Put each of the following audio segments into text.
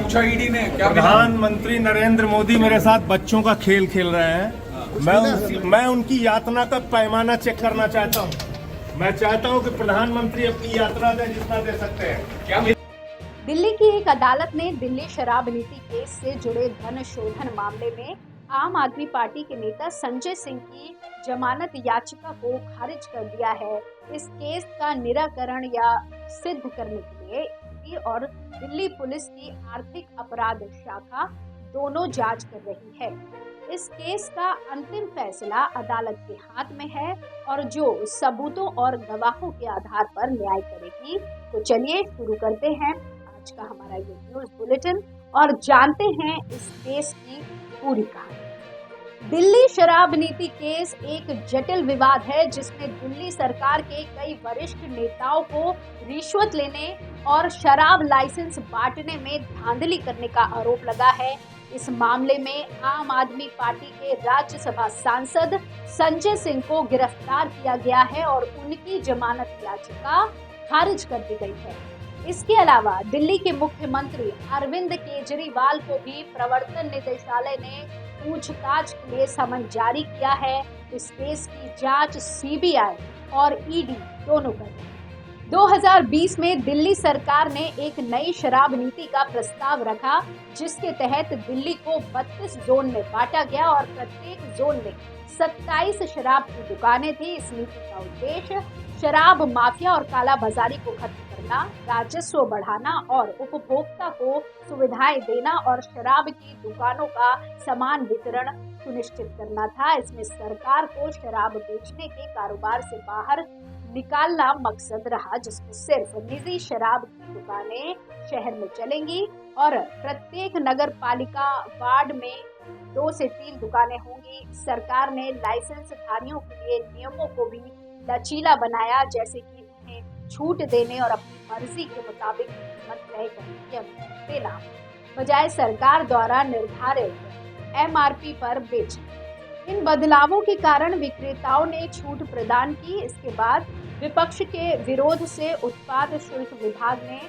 पूछा ईडी ने? क्या प्रधानमंत्री नरेंद्र मोदी मेरे साथ बच्चों का खेल खेल रहे हैं। मैं उनकी यातना का पैमाना चेक करना चाहता हूं। मैं चाहता हूं कि प्रधानमंत्री अपनी यात्रा दें जितना दे सकते हैं। क्या दिल्ली की एक अदालत ने दिल्ली शराब नीति केस से जुड़े धन शोधन मामले में आम आदमी पार्टी के नेता संजय सिंह की जमानत याचिका को खारिज कर दिया है। इस केस का निराकरण या सिद्ध करने के लिए ईडी और दिल्ली पुलिस की आर्थिक अपराध शाखा दोनों जांच कर रही है। इस केस का अंतिम फैसला अदालत के हाथ में है और जो सबूतों और गवाहों के आधार पर न्याय करेगी। तो चलिए शुरू करते हैं आज का हमारा ये न्यूज बुलेटिन और जानते हैं इस केस की पूरी कहानी। दिल्ली शराब नीति केस एक जटिल विवाद है जिसमें दिल्ली सरकार के कई वरिष्ठ नेताओं को रिश्वत लेने और शराब लाइसेंस बांटने में धांधली करने का आरोप लगा है। इस मामले में आम आदमी पार्टी के राज्यसभा सांसद संजय सिंह को गिरफ्तार किया गया है और उनकी जमानत याचिका खारिज कर दी गई है। इसके अलावा दिल्ली के मुख्यमंत्री अरविंद केजरीवाल को भी प्रवर्तन निदेशालय ने पूछताछ के लिए समन जारी किया है। इस केस की जांच सीबीआई और ईडी दोनों कर रहे हैं। 2020 में दिल्ली सरकार ने एक नई शराब नीति का प्रस्ताव रखा जिसके तहत दिल्ली को 32 जोन में बांटा गया और प्रत्येक जोन में 27 शराब की दुकानें थी। इस नीति का उद्देश्य शराब माफिया और काला बाजारी को खत्म करना, राजस्व बढ़ाना और उपभोक्ता को सुविधाएं देना और शराब की दुकानों का समान वितरण सुनिश्चित करना था। इसमें सरकार को शराब बेचने के कारोबार से बाहर निकालना मकसद रहा, जिसमें सिर्फ निजी शराब की दुकानें शहर में चलेंगी और प्रत्येक नगर पालिका वार्ड में 2 से 3 दुकानें होंगी। सरकार ने लाइसेंस धारियों के लिए नियमों को भी लचीला बनाया, जैसे कि उन्हें छूट देने और अपनी मर्जी के मुताबिक कीमत तय करने की अनुमति देना, बजाय सरकार द्वारा निर्धारित एमआरपी पर बेचना। इन बदलावों के कारण विक्रेताओं ने छूट प्रदान की। इसके बाद विपक्ष के विरोध से उत्पाद शुल्क विभाग ने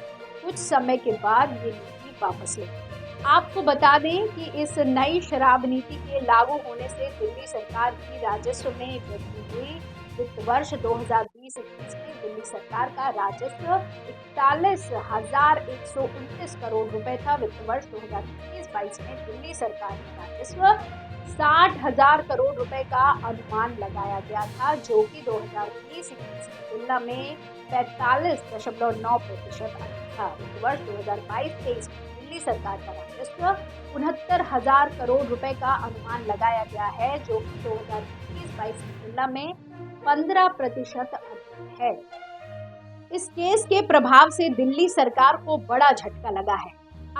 कुछ समय के बाद ये नीति वापस ली। आपको बता दें कि इस नई शराब नीति के लागू होने से दिल्ली सरकार की राजस्व में वृद्धि हुई। वित्त वर्ष 2020-21 में दिल्ली सरकार का राजस्व 41,129 करोड़ रुपए था। वित्त वर्ष 2021-22 में दिल्ली सरकार का राजस्व 60,000 करोड़ रुपए का अनुमान लगाया गया था, जो कि 2020-21 की तुलना में 45.9% अधिक था। वित्त वर्ष 2022-23 में दिल्ली सरकार का राजस्व 69,000 करोड़ रुपए का अनुमान लगाया गया है, जो कि 2021-22 की तुलना में 15% अधिक है। इस केस के प्रभाव से दिल्ली सरकार को बड़ा झटका लगा है।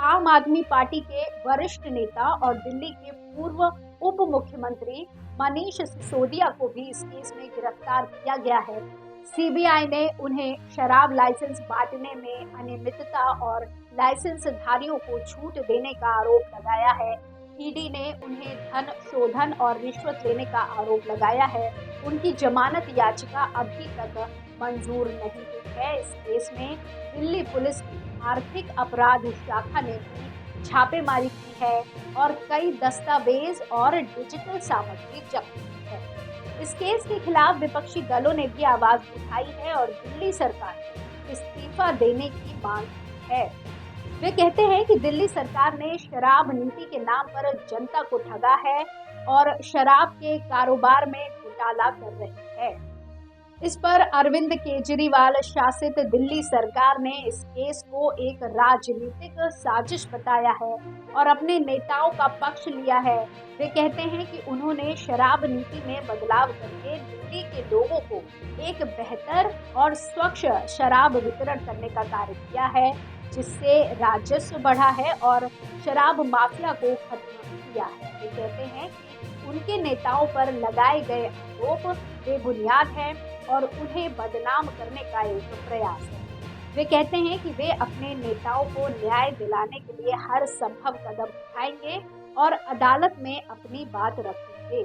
आम आदमी पार्टी के वरिष्ठ नेता और दिल्ली के पूर्व उप मुख्यमंत्री मनीष सिसोदिया को भी इस केस में गिरफ्तार किया गया है। सीबीआई ने उन्हें शराब लाइसेंस बांटने में अनियमितता और लाइसेंस धारियों को छूट देने का आरोप लगाया है। ईडी ने उन्हें धन शोधन और रिश्वत लेने का आरोप लगाया है। उनकी जमानत याचिका अभी तक मंजूर नहीं हुई है। इस केस में दिल्ली पुलिस की आर्थिक अपराध शाखा ने भी छापेमारी की है और कई दस्तावेज और डिजिटल सामग्री जब्त की है। इस केस के खिलाफ विपक्षी दलों ने भी आवाज उठाई है और दिल्ली सरकार को इस्तीफा देने की मांग की है। वे कहते हैं कि दिल्ली सरकार ने शराब नीति के नाम पर जनता को ठगा है और शराब के कारोबार में घोटाला कर रही है। इस पर अरविंद केजरीवाल शासित दिल्ली सरकार ने इस केस को एक राजनीतिक साजिश बताया है और अपने नेताओं का पक्ष लिया है। वे कहते हैं कि उन्होंने शराब नीति में बदलाव करके दिल्ली के लोगों को एक बेहतर और स्वच्छ शराब वितरण करने का कार्य किया है, जिससे राजस्व बढ़ा है और शराब माफिया को खत्म किया है। वे कहते हैं कि उनके नेताओं पर लगाए गए आरोप बेबुनियाद हैं और उन्हें बदनाम करने का एक प्रयास है। वे कहते हैं कि वे अपने नेताओं को न्याय दिलाने के लिए हर संभव कदम उठाएंगे और अदालत में अपनी बात रखेंगे।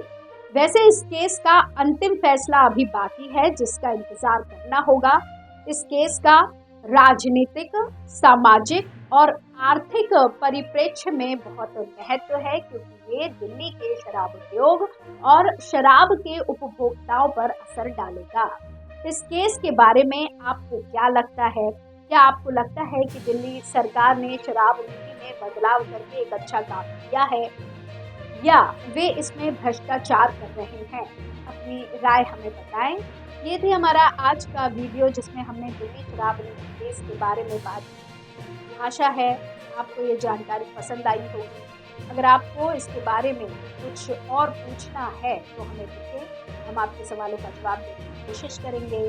वैसे इस केस का अंतिम फैसला अभी बाकी है, जिसका इंतजार करना होगा। इस केस का राजनीतिक, सामाजिक और आर्थिक परिप्रेक्ष्य में बहुत महत्व है, क्योंकि ये दिल्ली के शराब उद्योग और शराब के उपभोक्ताओं पर असर डालेगा। इस केस के बारे में आपको क्या लगता है? क्या आपको लगता है कि दिल्ली सरकार ने शराब नीति में बदलाव करके एक अच्छा काम किया है, या वे इसमें भ्रष्टाचार कर रहे हैं? अपनी राय हमें बताएं। ये थी हमारा आज का वीडियो, जिसमें हमने दिल्ली शराब नीति केस के बारे में बात की। आशा है आपको ये जानकारी पसंद आई होगी। अगर आपको इसके बारे में कुछ और पूछना है तो हमें लिखें, हम आपके सवालों का जवाब देने की कोशिश करेंगे।